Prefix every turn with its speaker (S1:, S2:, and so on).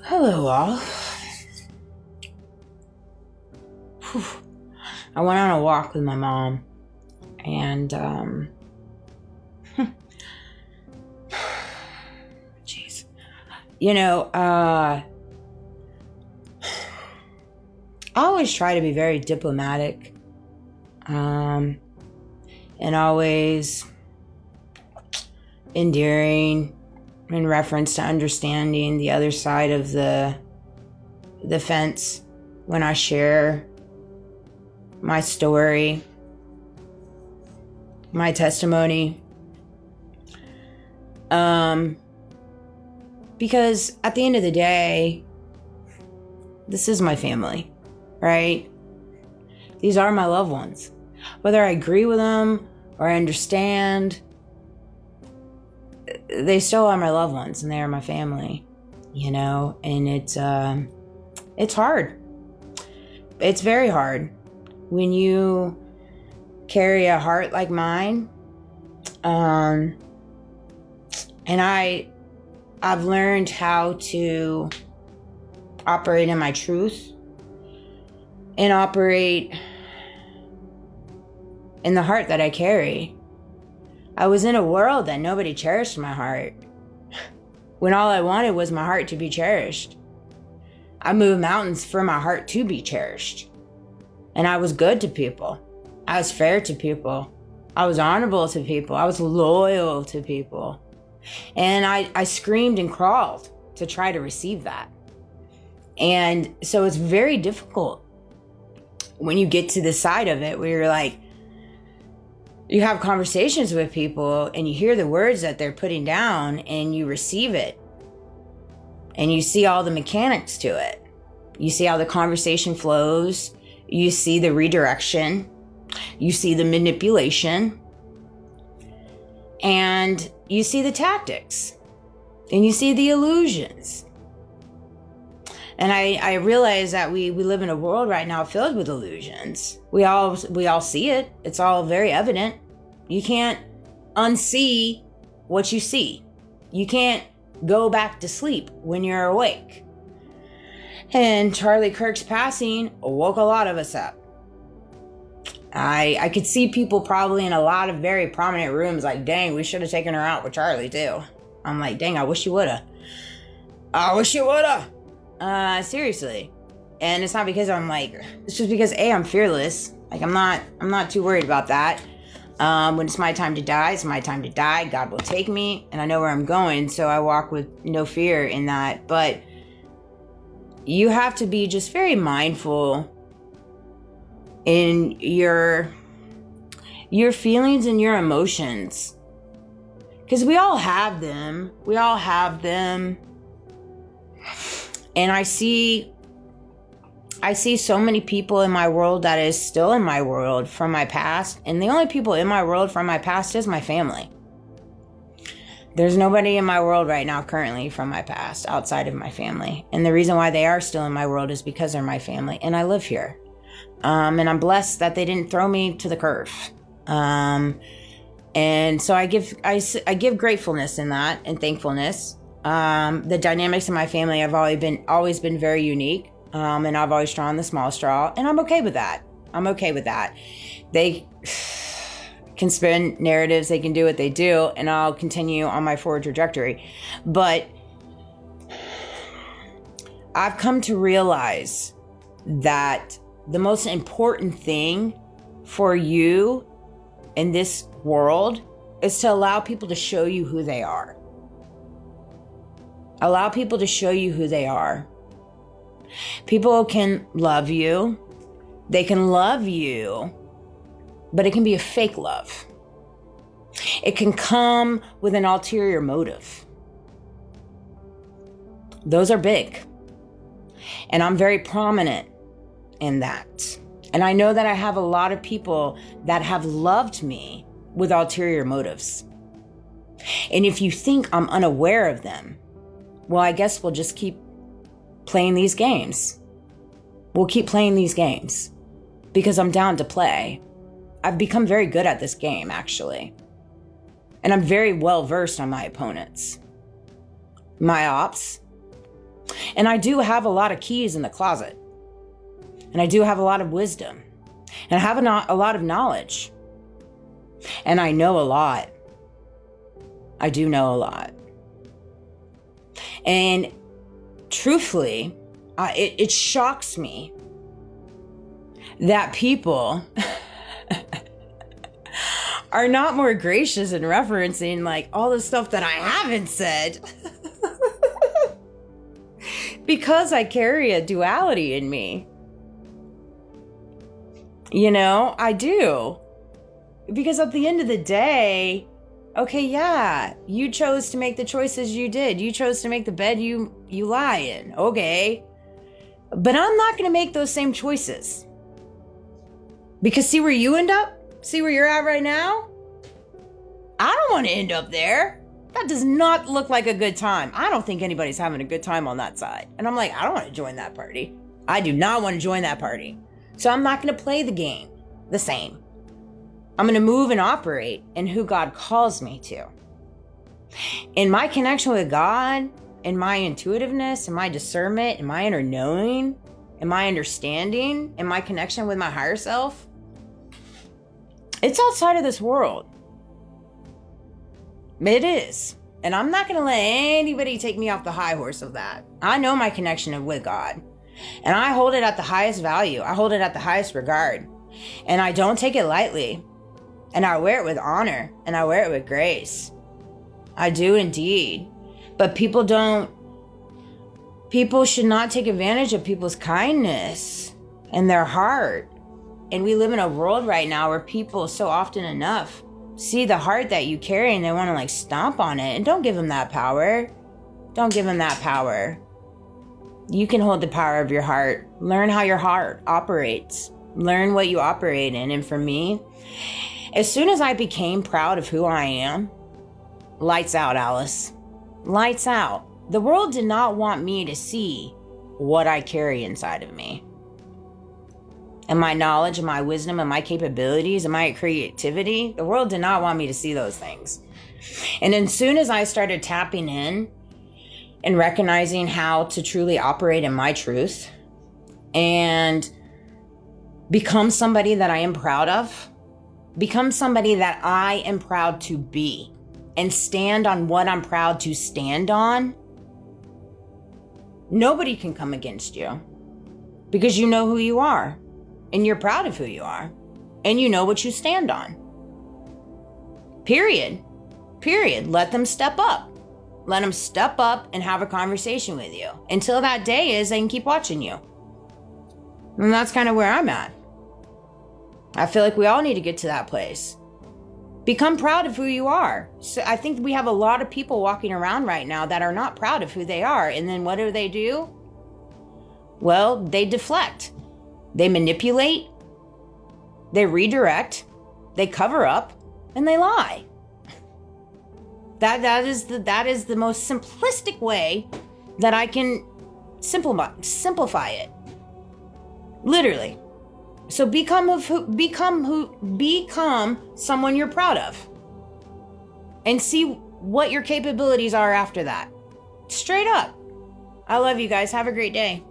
S1: Hello, all. Whew. I went on a walk with my mom, and jeez, I always try to be very diplomatic, and always endearing in reference to understanding the other side of the fence when I share my story, my testimony. Because at the end of the day, this is my family, right? These are my loved ones. Whether I agree with them or I understand, they still are my loved ones and they are my family, and it's hard. It's very hard when you carry a heart like mine. And I've learned how to operate in my truth and operate in the heart that I carry. I was in a world that nobody cherished my heart, when all I wanted was my heart to be cherished. I moved mountains for my heart to be cherished. And I was good to people. I was fair to people. I was honorable to people. I was loyal to people. And I screamed and crawled to try to receive that. And so it's very difficult when you get to the side of it where you're like, you have conversations with people and you hear the words that they're putting down and you receive it. And you see all the mechanics to it. You see how the conversation flows. You see the redirection. You see the manipulation. And you see the tactics. And you see the illusions. And I realize that we live in a world right now filled with illusions. We all see it. It's all very evident. You can't unsee what you see. You can't go back to sleep when you're awake. And Charlie Kirk's passing woke a lot of us up. I could see people probably in a lot of very prominent rooms like, dang, we should have taken her out with Charlie too. I'm like, dang, I wish you woulda. I wish you woulda. Seriously. And it's not because it's just because I'm fearless. Like I'm not too worried about that. When it's my time to die, it's my time to die. God will take me and I know where I'm going. So I walk with no fear in that. But you have to be just very mindful in your feelings and your emotions. Because we all have them. And I see so many people in my world that is still in my world from my past. And the only people in my world from my past is my family. There's nobody in my world right now currently from my past outside of my family. And the reason why they are still in my world is because they're my family and I live here. And I'm blessed that they didn't throw me to the curve. And so I give gratefulness in that and thankfulness. The dynamics in my family have always been very unique. And I've always drawn the small straw, and I'm okay with that. They can spin narratives, they can do what they do, and I'll continue on my forward trajectory. But I've come to realize that the most important thing for you in this world is to allow people to show you who they are. Allow people to show you who they are. People can love you. They can love you, but it can be a fake love. It can come with an ulterior motive. Those are big. And I'm very prominent in that. And I know that I have a lot of people that have loved me with ulterior motives. And if you think I'm unaware of them, well, I guess we'll just keep playing these games. We'll keep playing these games because I'm down to play. I've become very good at this game, actually. And I'm very well versed on my opponents, my ops, And I do have a lot of keys in the closet. And I do have a lot of wisdom. And I have a lot of knowledge. And I know a lot. I do know a lot. And truthfully, it shocks me that people are not more gracious in referencing like all the stuff that I haven't said. Because I carry a duality in me. You know, I do. Because at the end of the day, okay, yeah, you chose to make the choices you did. You chose to make the bed you lie in. Okay. But I'm not going to make those same choices. Because see where you end up? See where you're at right now? I don't want to end up there. That does not look like a good time. I don't think anybody's having a good time on that side. And I'm like, I don't want to join that party. I do not want to join that party. So I'm not going to play the game the same. I'm going to move and operate in who God calls me to. In my connection with God, in my intuitiveness, in my discernment, in my inner knowing, in my understanding, in my connection with my higher self, it's outside of this world. It is. And I'm not going to let anybody take me off the high horse of that. I know my connection with God. And I hold it at the highest value. I hold it at the highest regard. And I don't take it lightly. And I wear it with honor. And I wear it with grace. I do indeed. But people should not take advantage of people's kindness and their heart. And we live in a world right now where people so often enough see the heart that you carry and they want to like stomp on it. And don't give them that power. Don't give them that power. You can hold the power of your heart. Learn how your heart operates. Learn what you operate in. And for me, as soon as I became proud of who I am, lights out, Alice. Lights out. The world did not want me to see what I carry inside of me. And my knowledge and my wisdom and my capabilities and my creativity, the world did not want me to see those things. And as soon as I started tapping in and recognizing how to truly operate in my truth and become somebody that I am proud of, become somebody that I am proud to be, and stand on what I'm proud to stand on, nobody can come against you because you know who you are. And you're proud of who you are. And you know what you stand on. Period. Let them step up. Let them step up and have a conversation with you. Until that day is, they can keep watching you. And that's kind of where I'm at. I feel like we all need to get to that place. Become proud of who you are. So I think we have a lot of people walking around right now that are not proud of who they are. And then what do? Well, they deflect. They manipulate, they redirect, they cover up, and they lie. That is the most simplistic way that I can simplify it. Literally. So become someone you're proud of. And see what your capabilities are after that. Straight up. I love you guys. Have a great day.